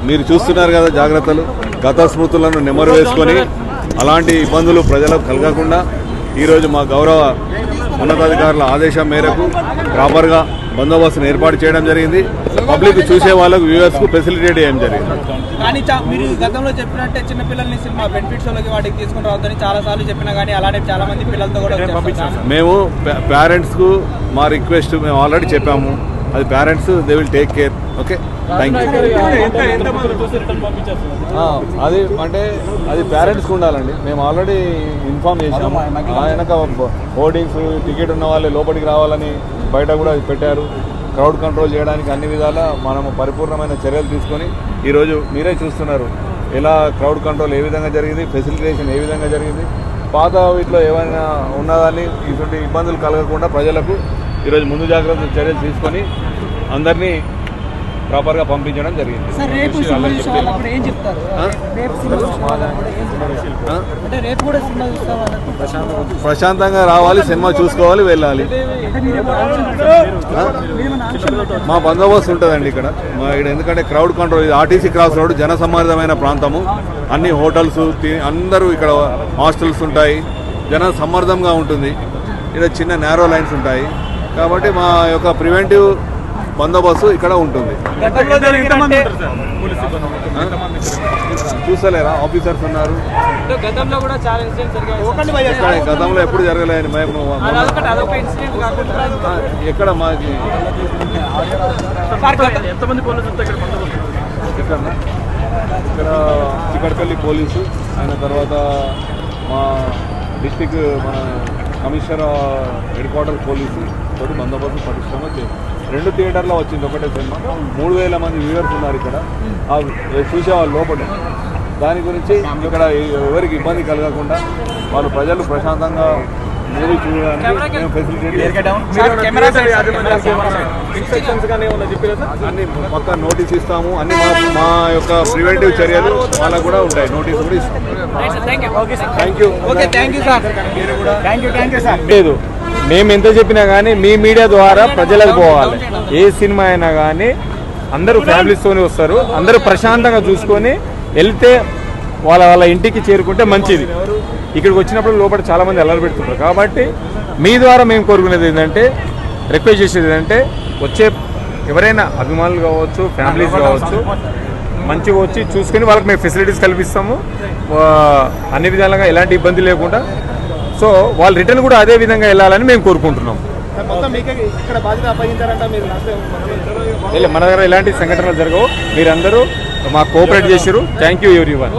మీరు చూస్తున్నారు కదా జాగ్రత్తలు, గత స్మృతులను నెమరు వేసుకొని అలాంటి ఇబ్బందులు ప్రజలకు కలగకుండా ఈరోజు మా గౌరవ ఉన్నతాధికారుల ఆదేశం మేరకు ప్రాపర్గా బందోబస్తును ఏర్పాటు చేయడం జరిగింది. పబ్లిక్ చూసే వాళ్ళకు వ్యూవర్స్కు ఫెసిలిటేట్ చేయడం జరిగింది. కానీ మీరు గతంలో చెప్పినట్టే చిన్నపిల్లల్ని సినిమా బెనిఫిట్స్ వాళ్ళకి వాటికి తీసుకుని రావద్దని చాలాసార్లు చెప్పినా కానీ అలానే చాలా మంది పిల్లలతో కూడా మేము పేరెంట్స్కు మా రిక్వెస్ట్ మేము ఆల్రెడీ చెప్పాము. అది parents they will take care. Okay, thank you. అది అంటే అది పేరెంట్స్కి ఉండాలండి. మేము ఆల్రెడీ ఇన్ఫార్మ్ చేసాము. ఆయనక హోర్డింగ్స్ టికెట్ ఉన్న వాళ్ళే లోపలికి రావాలని బయట కూడా పెట్టారు. క్రౌడ్ కంట్రోల్ చేయడానికి అన్ని విధాలా మనము పరిపూర్ణమైన చర్యలు తీసుకొని ఈరోజు మీరే చూస్తున్నారు ఎలా క్రౌడ్ కంట్రోల్ ఏ విధంగా జరిగింది, ఫెసిలిటేషన్ ఏ విధంగా జరిగింది. పాత వీటిలో ఏమైనా ఉన్నదాన్ని ఇటువంటి ఇబ్బందులు కలగకుండా ప్రజలకు ఈరోజు ముందు జాగ్రత్త చర్యలు తీసుకొని అందరినీ ప్రాపర్గా పంపించడం జరిగింది. ప్రశాంతంగా రావాలి, సినిమా చూసుకోవాలి, వెళ్ళాలి. మా బందోబస్తు ఉంటుందండి ఇక్కడ. ఎందుకంటే క్రౌడ్ కంట్రోల్, ఇది ఆర్టీసీ క్రాస్ రోడ్, జనసమ్మర్దమైన ప్రాంతము. అన్ని హోటల్స్, అందరూ ఇక్కడ హాస్టల్స్ ఉంటాయి. జన సమ్మర్దంగా ఉంటుంది. ఇక్కడ చిన్న నేరో లైన్స్ ఉంటాయి. కాబట్టి మా యొక్క ప్రివెంటివ్ బందోబస్తు ఇక్కడ ఉంటుంది. చూసలేరా, ఆఫీసర్స్ ఉన్నారు. గతంలో ఎప్పుడు జరగలేదు. మేము ఎక్కడ మాకి ఇక్కడ చిక్కడపల్లి పోలీసు, అయిన తర్వాత మా డిస్టిక్ మన కమిషనర్ హెడ్ క్వార్టర్ పోలీసు తోటి బందోబస్తు పటిష్టంగా చేయాలి. 2 థియేటర్లో వచ్చింది ఒకటే సినిమా. 3000 మంది వ్యూవర్స్ ఉన్నారు ఇక్కడ. చూసేవాళ్ళు లోపల. దాని గురించి ఇక్కడ ఎవరికి ఇబ్బంది కలగకుండా వాళ్ళు ప్రజలు ప్రశాంతంగా మూవీ చూడడానికి మేము ఫెసిలిటీ అన్ని పక్క నోటీస్ ఇస్తాము. అన్ని మా యొక్క ప్రివెంటివ్ చర్యలు వాళ్ళకు కూడా ఉంటాయి. నోటీస్ కూడా ఇస్తాం. లేదు, మేము ఎంత చెప్పినా కానీ మీ మీడియా ద్వారా ప్రజలకు పోవాలి. ఏ సినిమా అయినా కానీ అందరూ ఫ్యామిలీస్తోనే వస్తారు. అందరూ ప్రశాంతంగా చూసుకొని వెళ్తే వాళ్ళ ఇంటికి చేరుకుంటే మంచిది. ఇక్కడికి వచ్చినప్పుడు లోపల చాలామంది అల్లరి పెడుతుంటారు. కాబట్టి మీ ద్వారా మేము కోరుకునేది ఏంటంటే, రిక్వెస్ట్ చేసేది ఏంటంటే, వచ్చే ఎవరైనా అభిమానులు కావచ్చు, ఫ్యామిలీస్ కావచ్చు, మంచిగా వచ్చి చూసుకొని వాళ్ళకి మేము ఫెసిలిటీస్ కల్పిస్తాము. అన్ని విధాలుగా ఎలాంటి ఇబ్బంది లేకుండా. సో వాళ్ళు రిటర్న్ కూడా అదే విధంగా వెళ్ళాలని మేము కోరుకుంటున్నాం. మన దగ్గర ఎలాంటి సంఘటనలు జరగవు. మీరందరూ మాకు కోఆపరేట్ చేశారు. Thank you everyone.